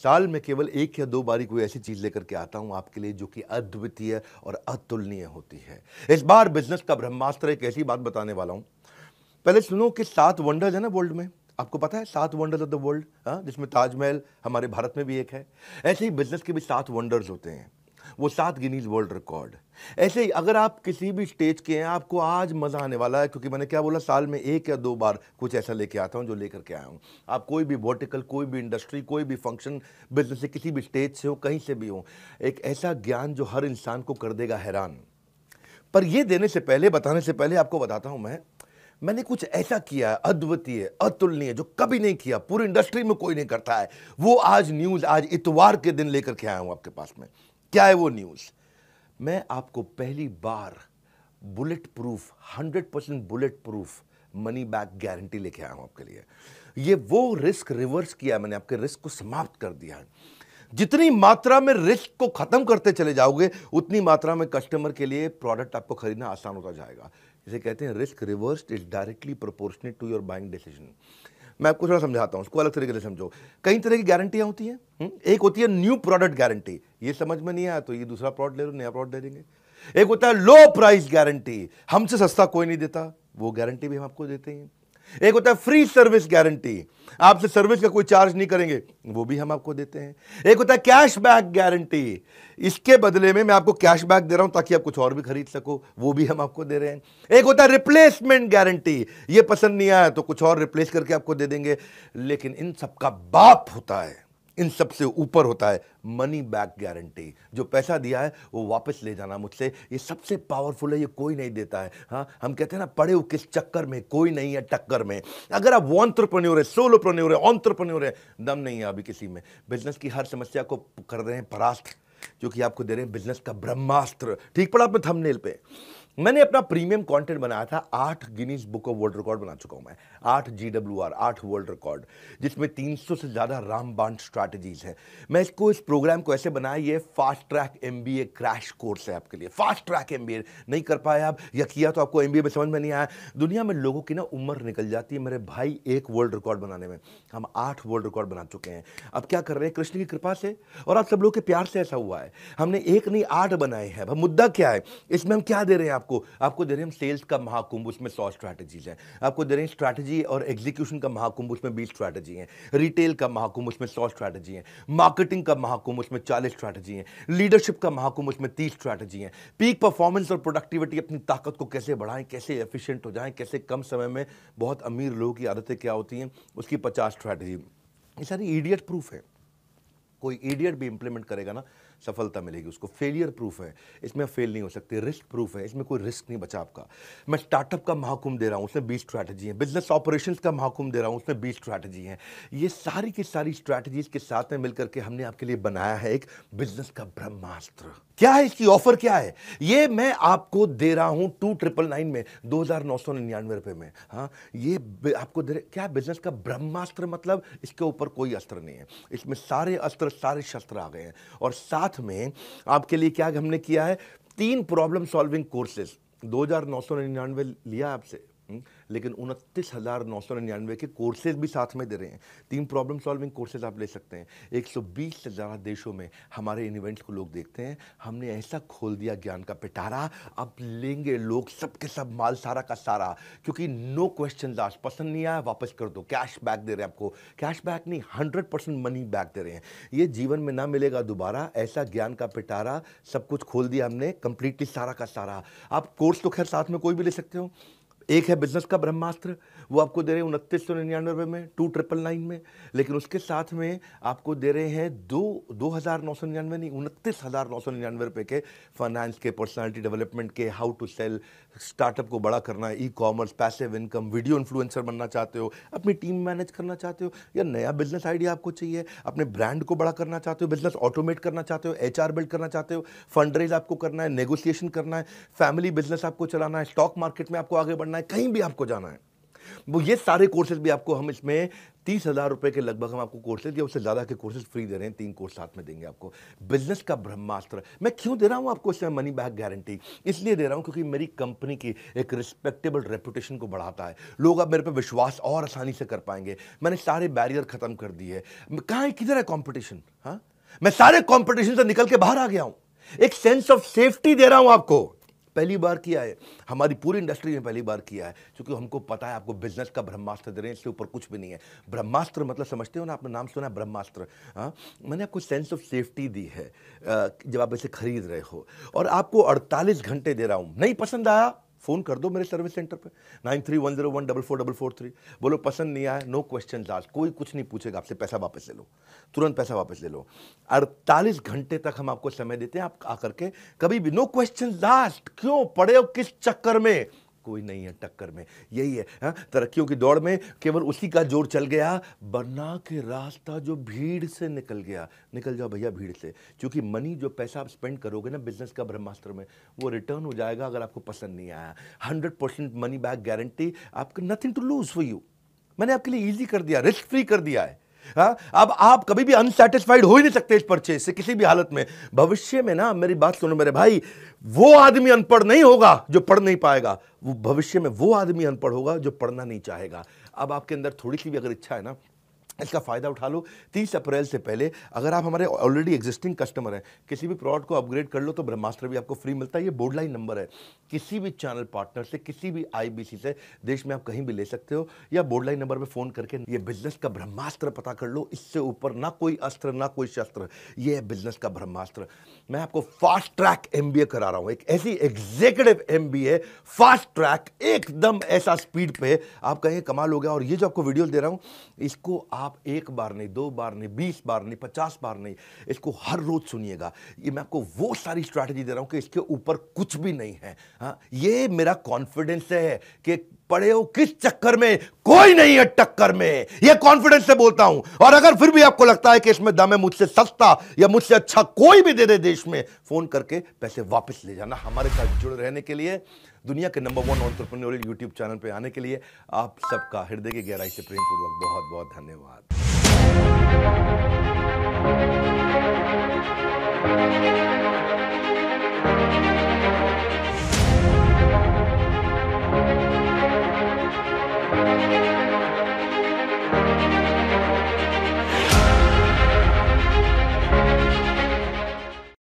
साल में केवल एक या दो बारी कोई ऐसी चीज लेकर के आता हूं आपके लिए जो कि अद्वितीय और अतुलनीय होती है। इस बार बिजनेस का ब्रह्मास्त्र एक ऐसी बात बताने वाला हूं। पहले सुनो कि 7 वंडर्स है ना वर्ल्ड में। आपको पता है 7 वंडर्स ऑफ द वर्ल्ड, जिसमें ताजमहल हमारे भारत में भी एक है। ऐसे ही बिजनेस के भी 7 वंडर्स होते हैं, वो 7 गिनीज वर्ल्ड रिकॉर्ड। ऐसे ही अगर आप किसी भी स्टेज के हैं, आपको आज मजा आने वाला है, क्योंकि मैंने क्या बोला, साल में एक या दो बार कुछ ऐसा लेके आता हूं जो लेकर के आया हूं। आप कोई भी वर्टिकल, कोई भी इंडस्ट्री, कोई भी फंक्शन, बिजनेस से किसी भी स्टेज से हो, कहीं से भी हो, एक ऐसा ज्ञान जो हर इंसान को कर देगा हैरान। पर ये देने से पहले, बताने से पहले आपको बताता हूं मैंने कुछ ऐसा किया है अद्वितीय, अतुलनीय, जो कभी नहीं किया, पूरी इंडस्ट्री में कोई नहीं करता है। वो आज न्यूज, आज इतवार के दिन लेकर के आया हूं आपके पास में। क्या है वो न्यूज? मैं आपको पहली बार bulletproof, 100% bulletproof money back guarantee लेके आया हूं आपके लिए। ये वो रिस्क रिवर्स किया, मैंने आपके रिस्क को समाप्त कर दिया है। जितनी मात्रा में रिस्क को खत्म करते चले जाओगे, उतनी मात्रा में कस्टमर के लिए प्रोडक्ट आपको खरीदना आसान होता जाएगा। इसे कहते हैं risk reversed is directly proportionate to your buying decision. मैं आपको थोड़ा समझाता हूं, उसको अलग तरीके से समझो। कई तरह की गारंटियां होती हैं। एक होती है न्यू प्रोडक्ट गारंटी, ये समझ में नहीं आया तो ये दूसरा प्रोडक्ट ले लो, नया प्रोडक्ट दे देंगे। एक होता है लो प्राइस गारंटी, हमसे सस्ता कोई नहीं देता, वो गारंटी भी हम आपको देते हैं। एक होता है फ्री सर्विस गारंटी, आपसे सर्विस का कोई चार्ज नहीं करेंगे, वो भी हम आपको देते हैं। एक होता है कैश बैक गारंटी, इसके बदले में मैं आपको कैश बैक दे रहा हूं ताकि आप कुछ और भी खरीद सको, वो भी हम आपको दे रहे हैं। एक होता है रिप्लेसमेंट गारंटी, ये पसंद नहीं आया तो कुछ और रिप्लेस करके आपको दे देंगे। लेकिन इन सबका बाप होता है, इन सबसे ऊपर होता है मनी बैक गारंटी। जो पैसा दिया है वो वापस ले जाना मुझसे, ये सबसे पावरफुल है, ये कोई नहीं देता है। हाँ, हम कहते हैं ना, पड़े हो किस चक्कर में, कोई नहीं है टक्कर में। अगर आप एंटरप्रेन्योर है, सोलोप्रेन्योर है, एंटरप्रेन्योर है, दम नहीं है अभी किसी में, बिजनेस की हर समस्या को कर रहे हैं परास्त, जो कि आपको दे रहे हैं बिजनेस का ब्रह्मास्त्र। ठीक पड़ा आपने थंबनेल पे। मैंने अपना प्रीमियम कंटेंट बनाया था, 8 Guinness book of world record बना चुका हूं मैं, 8 GWR, 8 वर्ल्ड रिकॉर्ड, जिसमें 300 से ज्यादा रामबाण स्ट्रैटेजीज हैं। मैं इस प्रोग्राम को ऐसे बनाया, ये fast track MBA crash course है आपके लिए। फास्ट ट्रैक MBA नहीं कर पाए आप, या किया तो आपको MBA में समझ में नहीं आया। दुनिया में लोगों की ना उम्र निकल जाती है मेरे भाई एक वर्ल्ड रिकॉर्ड बनाने में, हम 8 वर्ल्ड रिकॉर्ड बना चुके हैं। अब क्या कर रहे हैं, कृष्ण की कृपा से और आप सब लोगों के प्यार से ऐसा हुआ है, हमने एक नहीं 8 बनाए हैं। अब मुद्दा क्या है इसमें, हम क्या दे रहे हैं आपको दे रहे हैं हम सेल्स का महाकुंभ, उसमें 100 स्ट्रैटेजीज हैं। आपको दे रहे हैं स्ट्रैटेजी और एग्जीक्यूशन का महाकुंभ, उसमें 20 स्ट्रैटेजी हैं। रिटेल का महाकुंभ, उसमें 100 स्ट्रैटेजी हैं। मार्केटिंग का महाकुंभ, उसमें 40 स्ट्रैटेजी हैं। लीडरशिप का महाकुंभ, उसमें 30 स्ट्रैटेजी हैं। पीक परफॉर्मेंस और प्रोडक्टिविटी, अपनी ताकत को कैसे बढ़ाएं, कैसे एफिशिएंट हो जाएं, कैसे कम समय में बहुत अमीर लोगों की आदतें क्या होती हैं, उसकी 50 स्ट्रैटेजी। ये सारी इडियट प्रूफ है, कोई इडियट भी इंप्लीमेंट करेगा ना, सफलता मिलेगी उसको। फेलियर प्रूफ है, इसमें फेल नहीं हो सकते। रिस्क प्रूफ है, इसमें कोई रिस्क नहीं बचा आपका। मैं स्टार्टअप का महाकुंभ दे रहा हूं, उसमें 20 स्ट्रैटेजी है। बिजनेस ऑपरेशंस का महाकुंभ दे रहा हूं, उसमें 20 स्ट्रैटेजी है। ये सारी की सारी स्ट्रैटेजीज के साथ में मिलकर के हमने आपके लिए बनाया है एक बिजनेस का ब्रह्मास्त्र। क्या है इसकी ऑफर, क्या है ये मैं आपको दे रहा हूं 2999 में, 2999 रुपए में। हाँ, ये आपको दे रहे, क्या बिजनेस का ब्रह्मास्त्र मतलब इसके ऊपर कोई अस्त्र नहीं है, इसमें सारे अस्त्र, सारे शस्त्र आ गए हैं। और साथ में आपके लिए क्या हमने किया है, 3 प्रॉब्लम सॉल्विंग कोर्सेज। 2999 लिया आपसे, लेकिन 29,999 के कोर्सेज भी साथ में दे रहे हैं। 3 प्रॉब्लम सॉल्विंग कोर्सेज आप ले सकते हैं। 120 से ज़्यादा देशों में हमारे इन इवेंट्स को लोग देखते हैं। हमने ऐसा खोल दिया ज्ञान का पिटारा, अब लेंगे लोग सब के सब माल सारा का सारा, क्योंकि नो क्वेश्चन आस्क्ड। पसंद नहीं आया वापस कर दो, कैश बैक दे रहे हैं आपको। कैश बैक नहीं, 100% मनी बैक दे रहे हैं। ये जीवन में ना मिलेगा दोबारा, ऐसा ज्ञान का पिटारा, सब कुछ खोल दिया हमने कंप्लीटली, सारा का सारा। आप कोर्स तो खैर साथ में कोई भी ले सकते हो। एक है बिजनेस का ब्रह्मास्त्र, वो आपको दे रहे हैं 2999 रुपये में, 2999 में। लेकिन उसके साथ में आपको दे रहे हैं 2,999 नहीं, 29,999 रुपये के फाइनेंस के, पर्सनालिटी डेवलपमेंट के, हाउ टू सेल, स्टार्टअप को बड़ा करना है, e-commerce, passive income, video influencer बनना चाहते हो, अपनी टीम मैनेज करना चाहते हो, या नया बिजनेस आइडिया आपको चाहिए, अपने ब्रांड को बड़ा करना चाहते हो, बिजनेस ऑटोमेट करना चाहते हो, HR बिल्ड करना चाहते हो, फंड रेज आपको करना है, नेगोशिएशन करना है, फैमिली बिजनेस आपको चलाना है, स्टॉक मार्केट में आपको आगे बढ़ना है, कहीं भी आपको जाना है। वो ये सारे कोर्सेज भी आपको हम इसमें 30,000 रुपए के लगभग हम आपको कोर्सेज या उससे ज़्यादा के कोर्सेज फ्री दे रहे हैं। 3 कोर्स साथ में देंगे आपको। बिजनेस का ब्रह्मास्त्र मैं क्यों दे रहा हूँ आपको इसमें मनी बैक गारंटी? इसलिए दे रहा हूँ क्योंकि मेरी कंपनी की एक रिस्पेक्टेबल रेपुटेशन को बढ़ाता है। लोग अब मेरे पे विश्वास और आसानी से कर पाएंगे। मैंने सारे बैरियर खत्म कर दिए। कहाँ है, किधर है कॉम्पिटिशन? हाँ, मैं सारे कॉम्पिटिशन से निकल के बाहर आ गया हूं। एक सेंस ऑफ सेफ्टी दे रहा हूं आपको। पहली बार किया है, हमारी पूरी इंडस्ट्री ने पहली बार किया है, क्योंकि हमको पता है आपको बिजनेस का ब्रह्मास्त्र दे रहे हैं, इससे ऊपर कुछ भी नहीं है। ब्रह्मास्त्र मतलब समझते हो ना, आपने नाम सुना है ब्रह्मास्त्र? हाँ, मैंने आपको सेंस ऑफ सेफ्टी दी है जब आप इसे खरीद रहे हो, और आपको 48 घंटे दे रहा हूं। नहीं पसंद आया, फोन कर दो मेरे सर्विस सेंटर पे 9310144443। बोलो पसंद नहीं आया, नो क्वेश्चन आस्क्ड, कोई कुछ नहीं पूछेगा आपसे, पैसा वापस ले लो, तुरंत पैसा वापस ले लो। 48 घंटे तक हम आपको समय देते हैं, आप आकर के कभी भी, नो क्वेश्चन आस्क्ड। क्यों पड़े हो किस चक्कर में? कोई नहीं है टक्कर में, यही है। हाँ, तरक्कियों की दौड़ में केवल उसी का जोर चल गया, बना के रास्ता जो भीड़ से निकल गया। निकल जाओ भैया भीड़ से, क्योंकि मनी जो पैसा आप स्पेंड करोगे ना बिजनेस का ब्रह्मास्त्र में, वो रिटर्न हो जाएगा अगर आपको पसंद नहीं आया। 100% मनी बैक गारंटी, आपको nothing to lose for you. मैंने आपके लिए ईजी कर दिया, रिस्क फ्री कर दिया है। हाँ, अब आप कभी भी अनसेटिस्फाइड हो ही नहीं सकते इस परचेज से किसी भी हालत में। भविष्य में ना, मेरी बात सुनो मेरे भाई, वो आदमी अनपढ़ नहीं होगा जो पढ़ नहीं पाएगा, वो भविष्य में वो आदमी अनपढ़ होगा जो पढ़ना नहीं चाहेगा। अब आपके अंदर थोड़ी सी भी अगर इच्छा है ना, इसका फायदा उठा लो। 30 अप्रैल से पहले अगर आप हमारे ऑलरेडी एग्जिस्टिंग कस्टमर हैं, किसी भी प्रोडक्ट को अपग्रेड कर लो तो ब्रह्मास्त्र भी आपको फ्री मिलता है। ये बोर्ड लाइन नंबर है, किसी भी चैनल पार्टनर से, किसी भी आईबीसी से देश में आप कहीं भी ले सकते हो, या बोर्ड लाइन नंबर पे फोन करके ये बिजनेस का ब्रह्मास्त्र पता कर लो। इससे ऊपर ना कोई अस्त्र ना कोई शस्त्र, ये है बिजनेस का ब्रह्मास्त्र। मैं आपको फास्ट ट्रैक एमबीए करा रहा हूं, एक ऐसी एग्जीक्यूटिव एमबीए, फास्ट ट्रैक, एकदम ऐसा स्पीड पे आप कहें कमाल हो गया। और ये जो आपको वीडियो दे रहा हूं, इसको आप एक बार नहीं, 2 बार नहीं, 20 बार नहीं, 50 बार नहीं, इसको हर रोज सुनिएगा। ये मैं आपको वो सारी स्ट्रैटेजी दे रहा हूं कि इसके ऊपर कुछ भी नहीं है। हाँ, ये मेरा कॉन्फिडेंस है कि पड़े हो किस चक्कर में, कोई नहीं है टक्कर में, ये कॉन्फिडेंस से बोलता हूं। और अगर फिर भी आपको लगता है कि इसमें दम है, मुझसे सस्ता या मुझसे अच्छा कोई भी दे दे देश में, फोन करके पैसे वापस ले जाना। हमारे साथ जुड़े रहने के लिए, दुनिया के नंबर 1 एंटरप्रेन्योरियल यूट्यूब चैनल पे आने के लिए आप सबका हृदय की गहराई से प्रेम पूर्वक बहुत बहुत धन्यवाद।